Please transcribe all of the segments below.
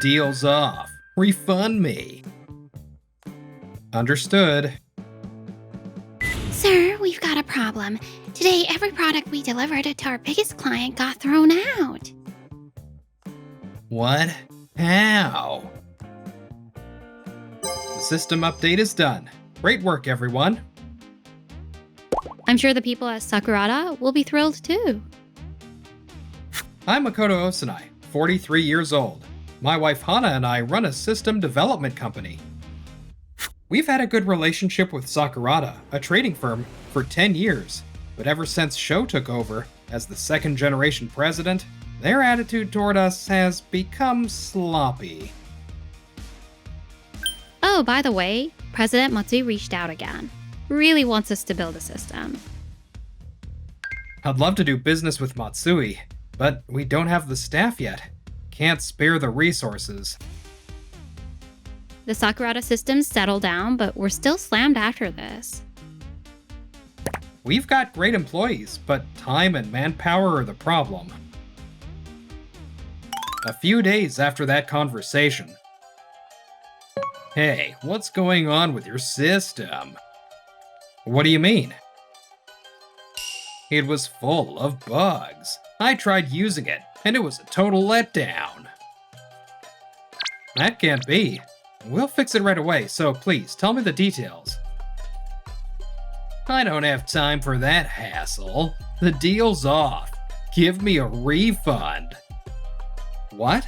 Deals off. Refund me. Understood. Sir, we've got a problem. Today, every product we delivered to our biggest client got thrown out. What? How? The system update is done. Great work, everyone. I'm sure the people at Sakura will be thrilled too. I'm Makoto Osanai, 43 years old. My wife Hana and I run a system development company. We've had a good relationship with Sakura, a trading firm, for 10 years, but ever since Sho took over as the second-generation president, their attitude toward us has become sloppy. Oh, by the way, President Matsui reached out again. Really wants us to build a system. I'd love to do business with Matsui, but we don't have the staff yet. Can't spare the resources. The Sakura systems settled down, but we're still slammed after this. We've got great employees, but time and manpower are the problem. A few days after that conversation. Hey, what's going on with your system? What do you mean? It was full of bugs. I tried using it, and it was a total letdown. That can't be. We'll fix it right away, so please tell me the details. I don't have time for that hassle. The deal's off. Give me a refund. What?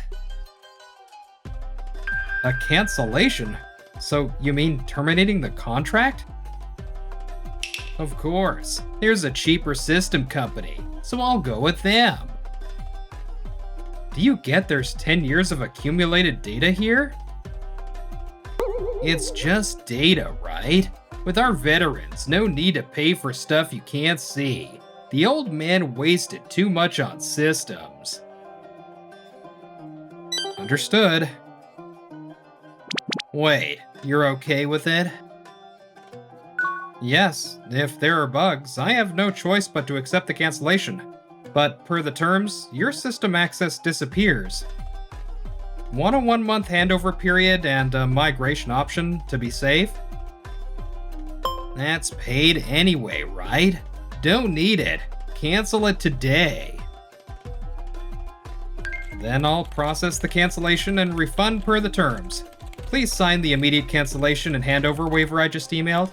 A cancellation? So you mean terminating the contract? Of course. There's a cheaper system company, so I'll go with them. Do you get there's 10 years of accumulated data here? It's just data, right? With our veterans, no need to pay for stuff you can't see. The old man wasted too much on systems. Understood. Wait, you're okay with it? Yes, if there are bugs, I have no choice but to accept the cancellation. But per the terms, your system access disappears. Want a 1-month handover period and a migration option to be safe? That's paid anyway, right? Don't need it. Cancel it today. Then I'll process the cancellation and refund per the terms. Please sign the immediate cancellation and handover waiver I just emailed.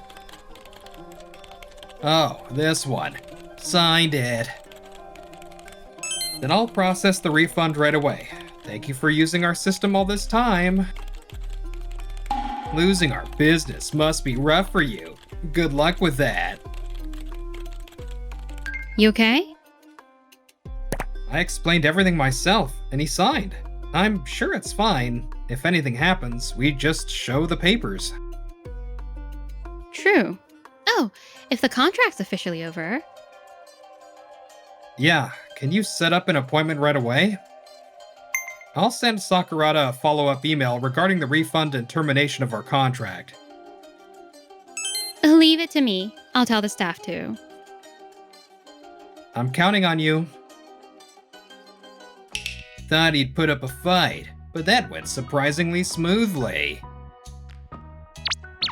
Oh, this one. Signed it. Then I'll process the refund right away. Thank you for using our system all this time. Losing our business must be rough for you. Good luck with that. You okay? I explained everything myself, and he signed. I'm sure it's fine. If anything happens, we just show the papers. True. Oh, if the contract's officially over. Yeah, can you set up an appointment right away? I'll send Sakura a follow-up email regarding the refund and termination of our contract. Leave it to me. I'll tell the staff too. I'm counting on you. Thought he'd put up a fight, but that went surprisingly smoothly.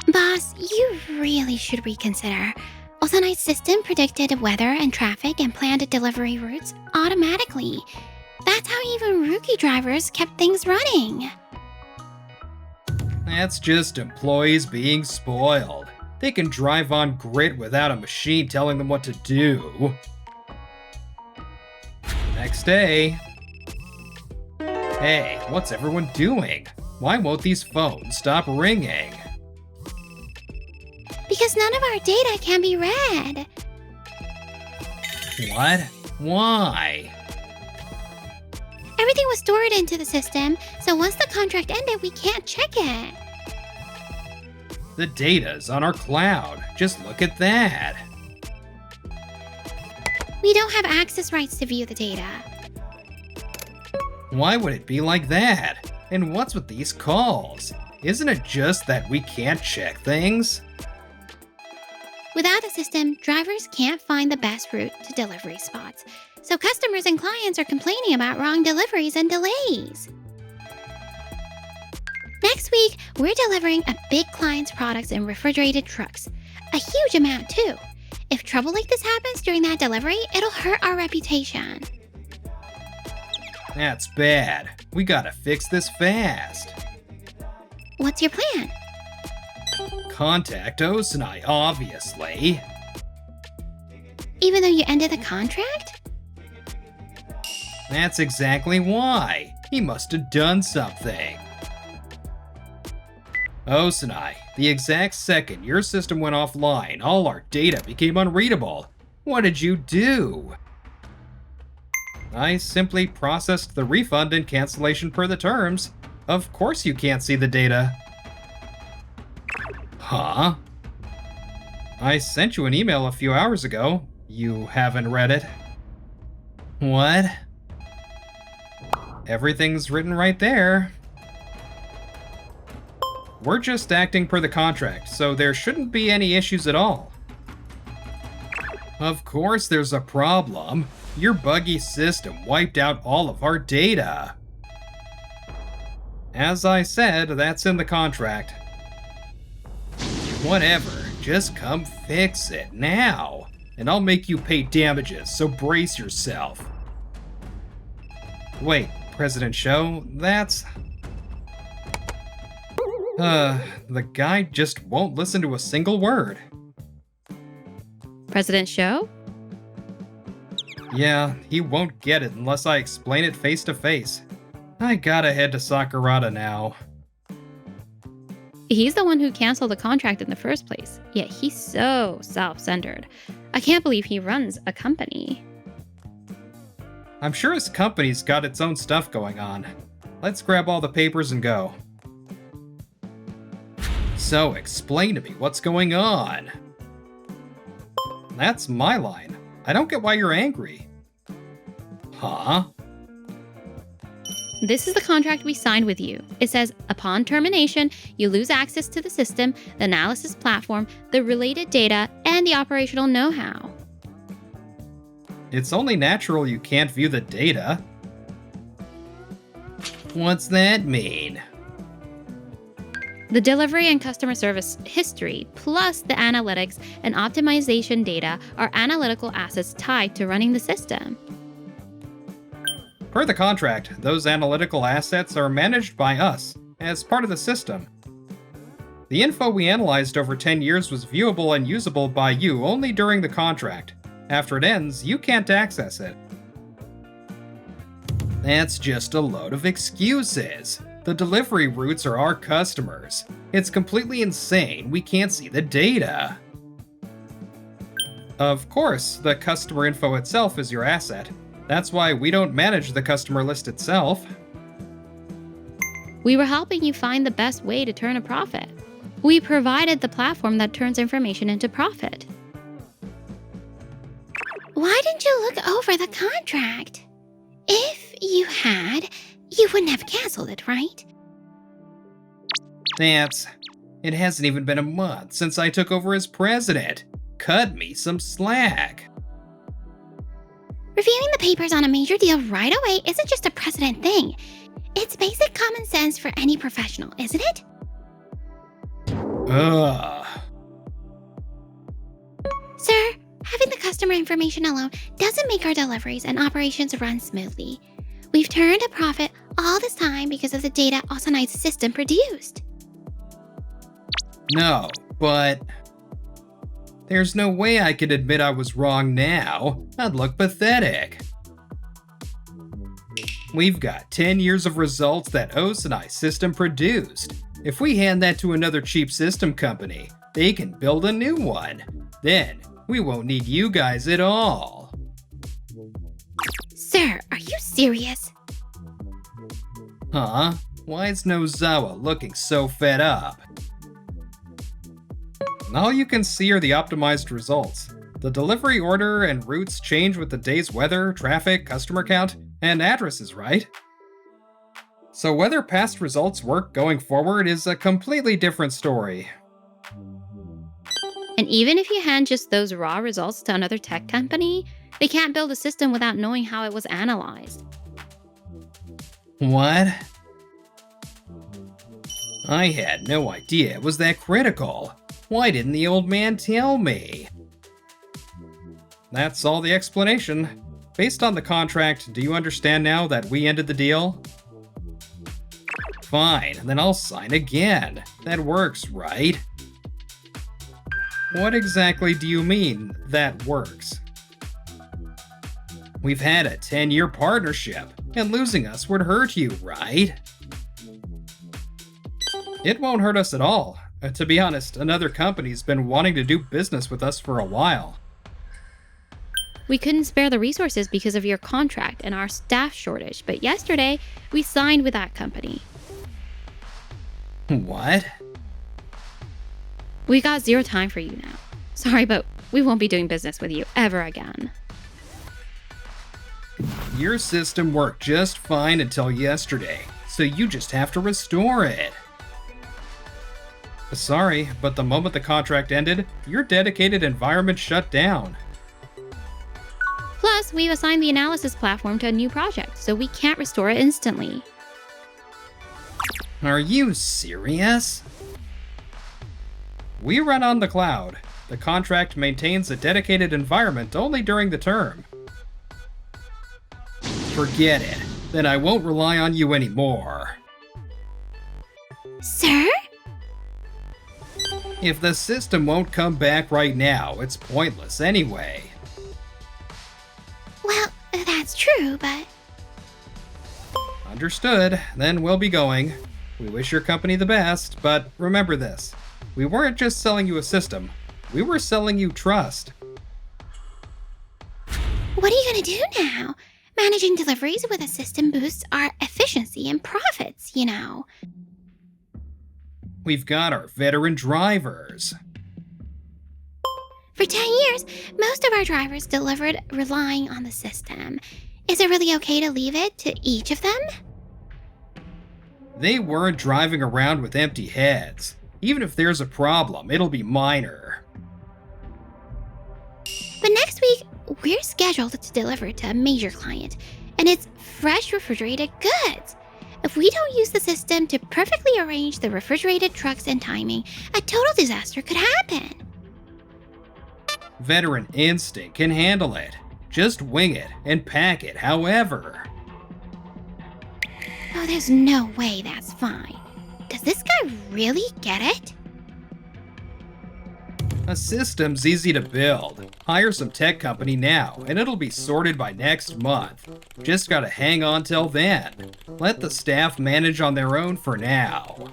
Boss, you really should reconsider. Osanai's system predicted weather and traffic and planned delivery routes automatically. That's how even rookie drivers kept things running. That's just employees being spoiled. They can drive on grid without a machine telling them what to do. Next day. Hey, what's everyone doing? Why won't these phones stop ringing? Because none of our data can be read. What? Why? Everything was stored into the system, so once the contract ended, we can't check it. The data's on our cloud. Just look at that. We don't have access rights to view the data. Why would it be like that? And what's with these calls? Isn't it just that we can't check things? Without the system, drivers can't find the best route to delivery spots, so customers and clients are complaining about wrong deliveries and delays. Next week, we're delivering a big client's products in refrigerated trucks. A huge amount, too. If trouble like this happens during that delivery, it'll hurt our reputation. That's bad. We gotta fix this fast. What's your plan? Contact Osanai, obviously. Even though you ended the contract? That's exactly why. He must have done something. Osanai, the exact second your system went offline, all our data became unreadable. What did you do? I simply processed the refund and cancellation per the terms. Of course you can't see the data. Huh? I sent you an email a few hours ago. You haven't read it. What? Everything's written right there. We're just acting per the contract, so there shouldn't be any issues at all. Of course there's a problem. Your buggy system wiped out all of our data. As I said, that's in the contract. Whatever, just come fix it now, and I'll make you pay damages, so brace yourself. Wait, President Show, that's... the guy just won't listen to a single word. President Show? Yeah, he won't get it unless I explain it face to face. I gotta head to Sakura now. He's the one who canceled the contract in the first place, yet he's so self-centered. I can't believe he runs a company. I'm sure his company's got its own stuff going on. Let's grab all the papers and go. So, explain to me what's going on. That's my line. I don't get why you're angry. Huh? This is the contract we signed with you. It says, upon termination, you lose access to the system, the analysis platform, the related data, and the operational know-how. It's only natural you can't view the data. What's that mean? The delivery and customer service history, plus the analytics and optimization data, are analytical assets tied to running the system. Per the contract, those analytical assets are managed by us, as part of the system. The info we analyzed over 10 years was viewable and usable by you only during the contract. After it ends, you can't access it. That's just a load of excuses. The delivery routes are our customers. It's completely insane we can't see the data. Of course, the customer info itself is your asset. That's why we don't manage the customer list itself. We were helping you find the best way to turn a profit. We provided the platform that turns information into profit. Why didn't you look over the contract? If you had, you wouldn't have canceled it, right? It hasn't even been a month since I took over as president. Cut me some slack. Reviewing the papers on a major deal right away isn't just a precedent thing. It's basic common sense for any professional, isn't it? Ugh. Sir, having the customer information alone doesn't make our deliveries and operations run smoothly. We've turned a profit all this time because of the data Osanai's system produced. No, but... There's no way I could admit I was wrong now. I'd look pathetic. We've got 10 years of results that Osanai's system produced. If we hand that to another cheap system company, they can build a new one. Then, we won't need you guys at all. Sir, are you serious? Huh? Why is Nozawa looking so fed up? All you can see are the optimized results. The delivery order and routes change with the day's weather, traffic, customer count, and addresses, right? So whether past results work going forward is a completely different story. And even if you hand just those raw results to another tech company, they can't build a system without knowing how it was analyzed. What? I had no idea it was that critical. Why didn't the old man tell me? That's all the explanation. Based on the contract, do you understand now that we ended the deal? Fine, then I'll sign again. That works, right? What exactly do you mean, that works? We've had a 10-year partnership, and losing us would hurt you, right? It won't hurt us at all. To be honest, another company's been wanting to do business with us for a while. We couldn't spare the resources because of your contract and our staff shortage, but yesterday we signed with that company. What? We got zero time for you now. Sorry, but we won't be doing business with you ever again. Your system worked just fine until yesterday, so you just have to restore it. Sorry, but the moment the contract ended, your dedicated environment shut down. Plus, we've assigned the analysis platform to a new project, so we can't restore it instantly. Are you serious? We run on the cloud. The contract maintains a dedicated environment only during the term. Forget it. Then I won't rely on you anymore. Sir? If the system won't come back right now, it's pointless anyway. Well, that's true, but... Understood. Then we'll be going. We wish your company the best, but remember this. We weren't just selling you a system. We were selling you trust. What are you gonna do now? Managing deliveries with a system boosts our efficiency and profits, you know. We've got our veteran drivers. For 10 years, most of our drivers delivered relying on the system. Is it really okay to leave it to each of them? They weren't driving around with empty heads. Even if there's a problem, it'll be minor. But next week, we're scheduled to deliver to a major client, and it's fresh refrigerated goods. If we don't use the system to perfectly arrange the refrigerated trucks and timing, a total disaster could happen. Veteran instinct can handle it. Just wing it and pack it however. Oh, there's no way that's fine. Does this guy really get it? A system's easy to build. Hire some tech company now, and it'll be sorted by next month. Just gotta hang on till then. Let the staff manage on their own for now.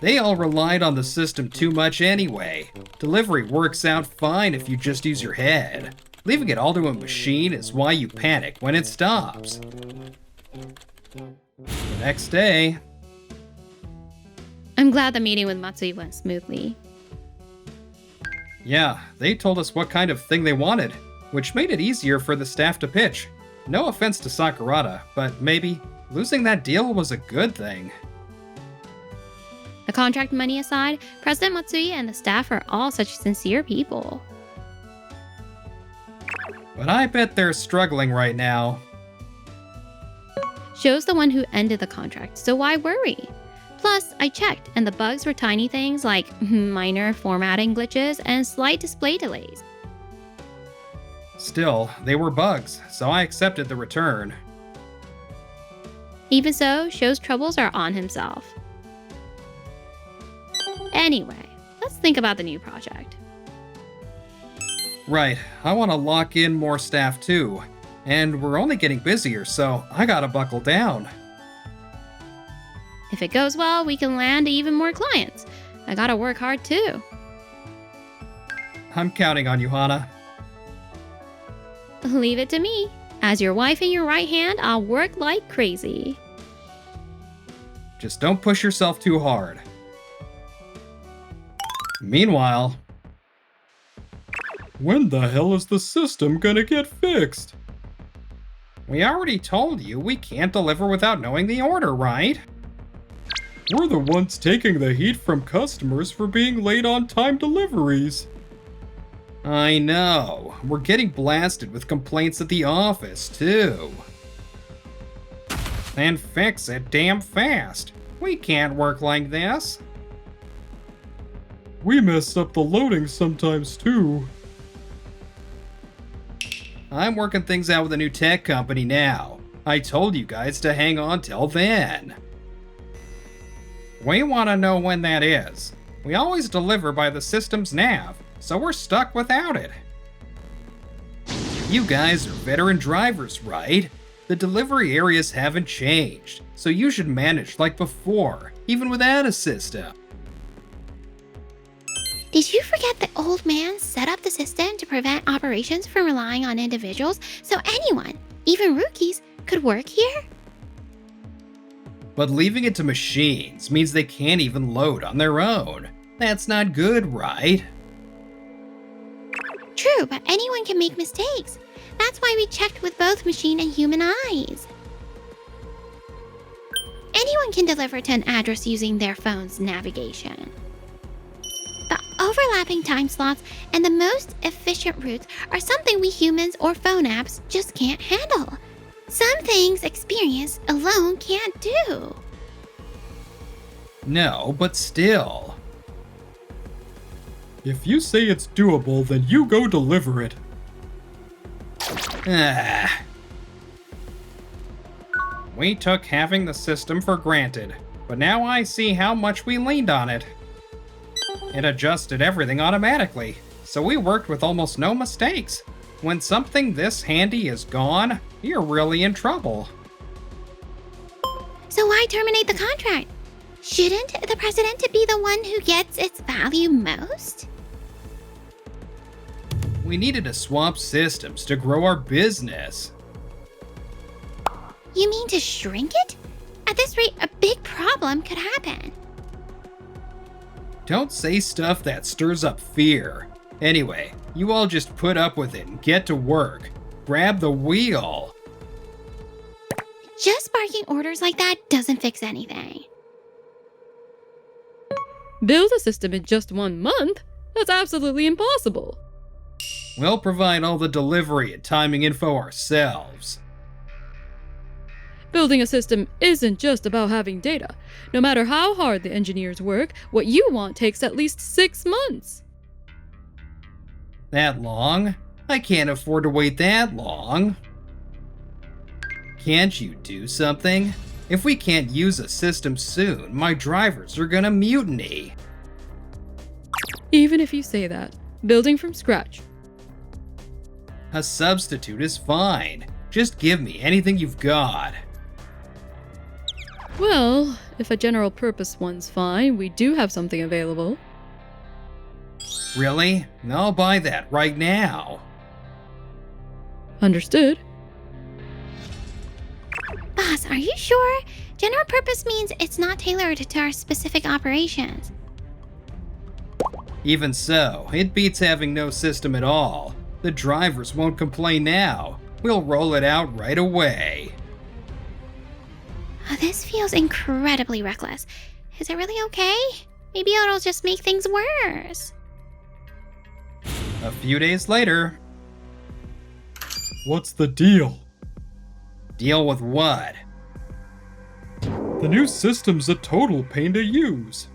They all relied on the system too much anyway. Delivery works out fine if you just use your head. Leaving it all to a machine is why you panic when it stops. The next day... I'm glad the meeting with Matsui went smoothly. Yeah, they told us what kind of thing they wanted, which made it easier for the staff to pitch. No offense to Sakura, but maybe losing that deal was a good thing. The contract money aside, President Matsui and the staff are all such sincere people. But I bet they're struggling right now. Sho's the one who ended the contract, so why worry? Plus, I checked, and the bugs were tiny things like minor formatting glitches and slight display delays. Still, they were bugs, so I accepted the return. Even so, Sho's troubles are on himself. Anyway, let's think about the new project. Right, I want to lock in more staff too. And we're only getting busier, so I gotta buckle down. If it goes well, we can land even more clients. I gotta work hard too. I'm counting on you, Hana. Leave it to me. As your wife and your right hand, I'll work like crazy. Just don't push yourself too hard. Meanwhile... When the hell is the system gonna get fixed? We already told you we can't deliver without knowing the order, right? We're the ones taking the heat from customers for being late on time deliveries. I know. We're getting blasted with complaints at the office, too. And fix it damn fast. We can't work like this. We mess up the loading sometimes too. I'm working things out with a new tech company now. I told you guys to hang on till then. We want to know when that is. We always deliver by the system's nav, so we're stuck without it. You guys are veteran drivers, right? The delivery areas haven't changed, so you should manage like before, even without a system. Did you forget the old man set up the system to prevent operations from relying on individuals so anyone, even rookies, could work here? But leaving it to machines means they can't even load on their own. That's not good, right? True, but anyone can make mistakes. That's why we checked with both machine and human eyes. Anyone can deliver to an address using their phone's navigation. The overlapping time slots and the most efficient routes are something we humans or phone apps just can't handle. Some things experience alone can't do. No, but still. If you say it's doable, then you go deliver it. We took having the system for granted, but now I see how much we leaned on it. It adjusted everything automatically, so we worked with almost no mistakes. When something this handy is gone, you're really in trouble. So why terminate the contract? Shouldn't the president be the one who gets its value most? We needed to swap systems to grow our business. You mean to shrink it? At this rate, a big problem could happen. Don't say stuff that stirs up fear. Anyway, you all just put up with it and get to work. Grab the wheel. Just barking orders like that doesn't fix anything. Build a system in just 1 month? That's absolutely impossible. We'll provide all the delivery and timing info ourselves. Building a system isn't just about having data. No matter how hard the engineers work, what you want takes at least 6 months. That long? I can't afford to wait that long. Can't you do something? If we can't use a system soon, my drivers are gonna mutiny. Even if you say that, building from scratch. A substitute is fine. Just give me anything you've got. Well, if a general purpose one's fine, we do have something available. Really? I'll buy that right now. Understood. Boss, are you sure? General purpose means it's not tailored to our specific operations. Even so, it beats having no system at all. The drivers won't complain now. We'll roll it out right away. Oh, this feels incredibly reckless. Is it really okay? Maybe it'll just make things worse. A few days later. What's the deal? Deal with what? The new system's a total pain to use.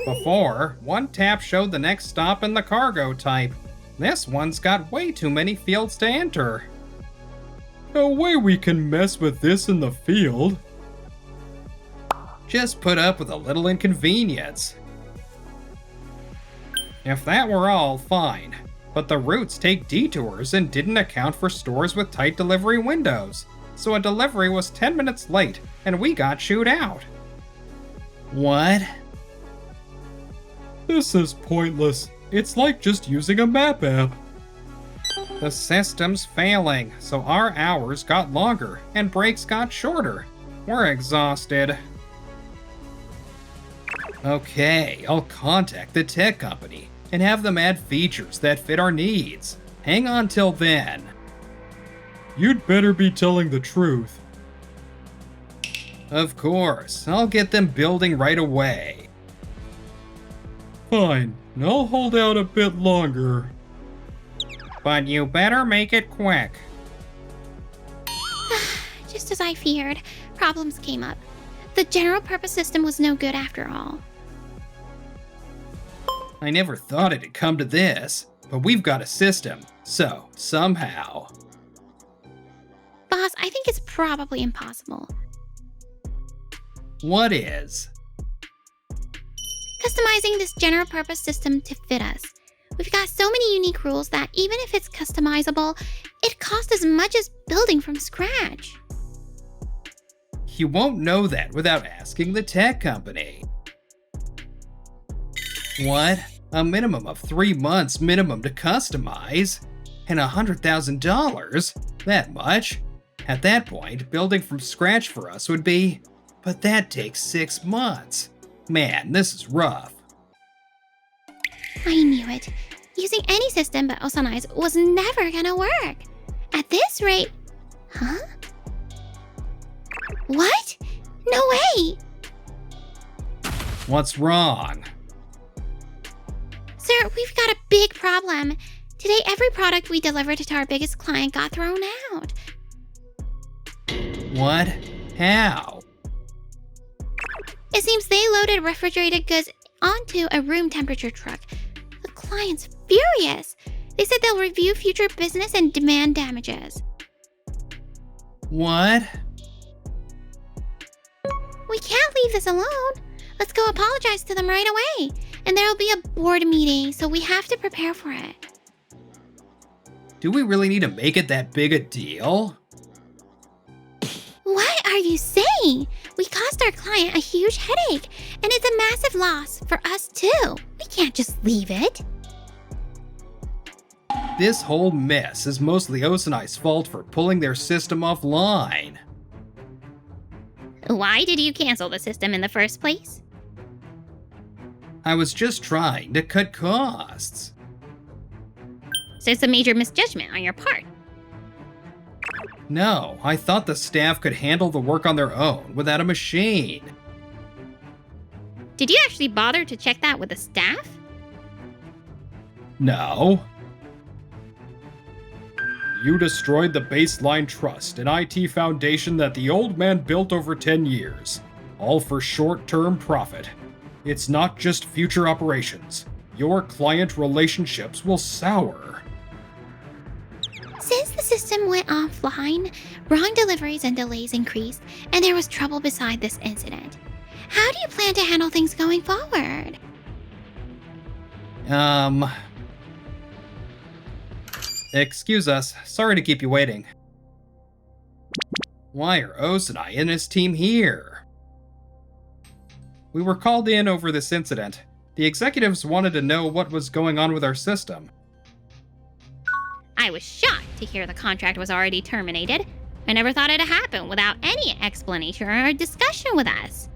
Before, one tap showed the next stop in the cargo type. This one's got way too many fields to enter. No way we can mess with this in the field. Just put up with a little inconvenience. If that were all, fine. But the routes take detours and didn't account for stores with tight delivery windows. So a delivery was 10 minutes late, and we got chewed out. What? This is pointless. It's like just using a map app. The system's failing, so our hours got longer and breaks got shorter. We're exhausted. Okay, I'll contact the tech company and have them add features that fit our needs. Hang on till then. You'd better be telling the truth. Of course, I'll get them building right away. Fine, I'll hold out a bit longer. But you better make it quick. Just as I feared, problems came up. The general purpose system was no good after all. I never thought it'd come to this, but we've got a system, so somehow. Boss, I think it's probably impossible. What is? Customizing this general purpose system to fit us. We've got so many unique rules that even if it's customizable, it costs as much as building from scratch. You won't know that without asking the tech company. What? A minimum of 3 months minimum to customize? And $100,000? That much? At that point, building from scratch for us would be... But that takes 6 months. Man, this is rough. I knew it. Using any system but Osanai's was never gonna work. At this rate... Huh? What? No way! What's wrong? Sir, we've got a big problem. Today, every product we delivered to our biggest client got thrown out. What? How? It seems they loaded refrigerated goods onto a room temperature truck. The client's furious. They said they'll review future business and demand damages. What? We can't leave this alone. Let's go apologize to them right away. And there'll be a board meeting, so we have to prepare for it. Do we really need to make it that big a deal? What are you saying? We caused our client a huge headache, and it's a massive loss for us too. We can't just leave it. This whole mess is mostly Osanai's fault for pulling their system offline. Why did you cancel the system in the first place? I was just trying to cut costs. So it's a major misjudgment on your part. No, I thought the staff could handle the work on their own without a machine. Did you actually bother to check that with the staff? No. You destroyed the baseline trust and IT foundation that the old man built over 10 years, all for short-term profit. It's not just future operations. Your client relationships will sour. Since the system went offline, wrong deliveries and delays increased, and there was trouble beside this incident. How do you plan to handle things going forward? Excuse us, sorry to keep you waiting. Why are Osanai and his team here? We were called in over this incident. The executives wanted to know what was going on with our system. I was shocked to hear the contract was already terminated. I never thought it'd happen without any explanation or discussion with us.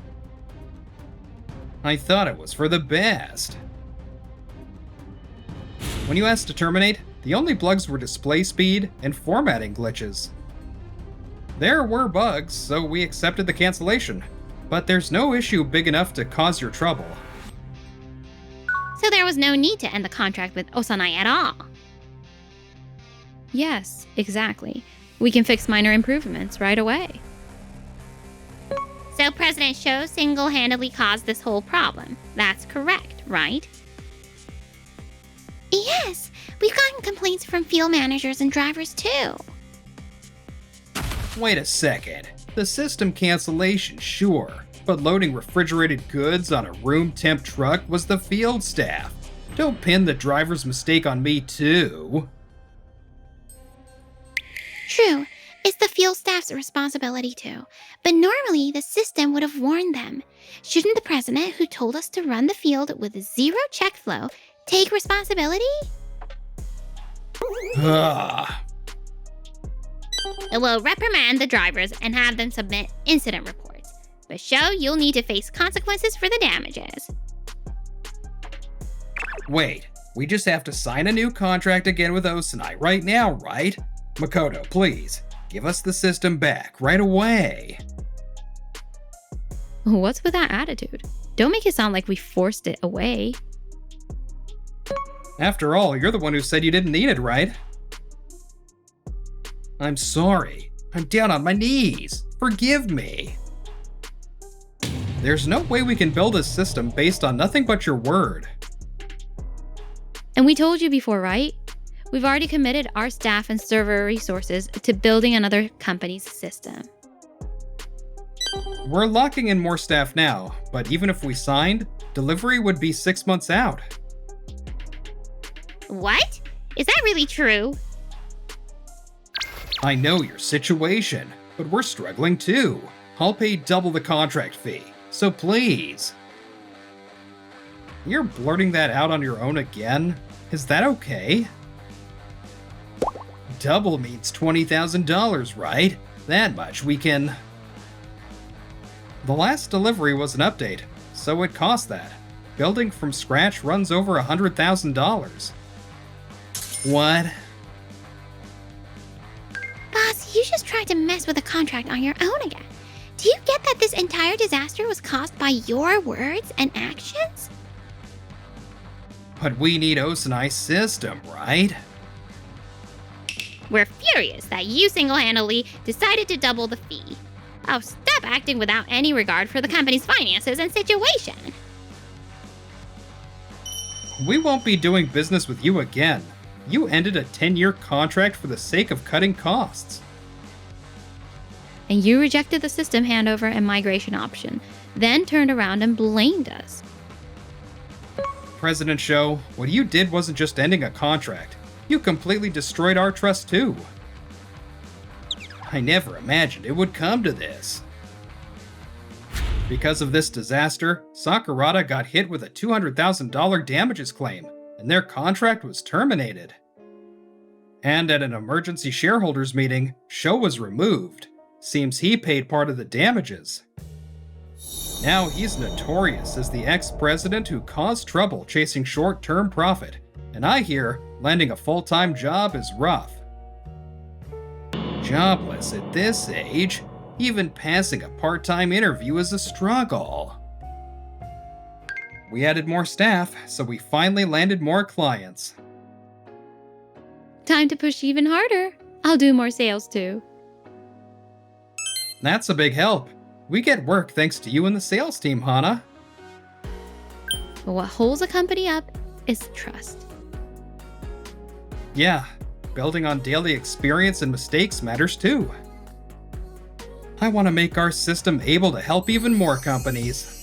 I thought it was for the best. When you asked to terminate, the only bugs were display speed and formatting glitches. There were bugs, so we accepted the cancellation, but there's no issue big enough to cause your trouble. So there was no need to end the contract with Osanai at all. Yes, exactly. We can fix minor improvements right away. So President Sho single-handedly caused this whole problem. That's correct, right? Yes, we've gotten complaints from field managers and drivers too. Wait a second. The system cancellation, sure, but loading refrigerated goods on a room temp truck was the field staff. Don't pin the driver's mistake on me too. True, it's the field staff's responsibility too, but normally the system would have warned them. Shouldn't the president, who told us to run the field with zero check flow, take responsibility? Ah. We'll reprimand the drivers and have them submit incident reports. But Sho, you'll need to face consequences for the damages. Wait, we just have to sign a new contract again with Osanai right now, right? Makoto, please, give us the system back right away. What's with that attitude? Don't make it sound like we forced it away. After all, you're the one who said you didn't need it, right? I'm sorry. I'm down on my knees. Forgive me. There's no way we can build a system based on nothing but your word. And we told you before, right? We've already committed our staff and server resources to building another company's system. We're locking in more staff now, but even if we signed, delivery would be 6 months out. What? Is that really true? I know your situation, but we're struggling too. I'll pay double the contract fee, so please. You're blurting that out on your own again? Is that okay? Double means $20,000, right? That much we can... The last delivery was an update, so it cost that. Building from scratch runs over $100,000. What? Boss, you just tried to mess with the contract on your own again. Do you get that this entire disaster was caused by your words and actions? But we need Osanai's system, right? We're furious that you single-handedly decided to double the fee. Oh, stop acting without any regard for the company's finances and situation. We won't be doing business with you again. You ended a 10-year contract for the sake of cutting costs. And you rejected the system handover and migration option, then turned around and blamed us. President Show, what you did wasn't just ending a contract. You completely destroyed our trust too. I never imagined it would come to this. Because of this disaster, Sakura got hit with a $200,000 damages claim, and their contract was terminated. And at an emergency shareholders meeting, Sho was removed. Seems he paid part of the damages. Now he's notorious as the ex-president who caused trouble chasing short-term profit, and I hear landing a full-time job is rough. Jobless at this age, even passing a part-time interview is a struggle. We added more staff, so we finally landed more clients. Time to push even harder. I'll do more sales too. That's a big help. We get work thanks to you and the sales team, Hana. But what holds a company up is trust. Yeah, building on daily experience and mistakes matters too. I want to make our system able to help even more companies.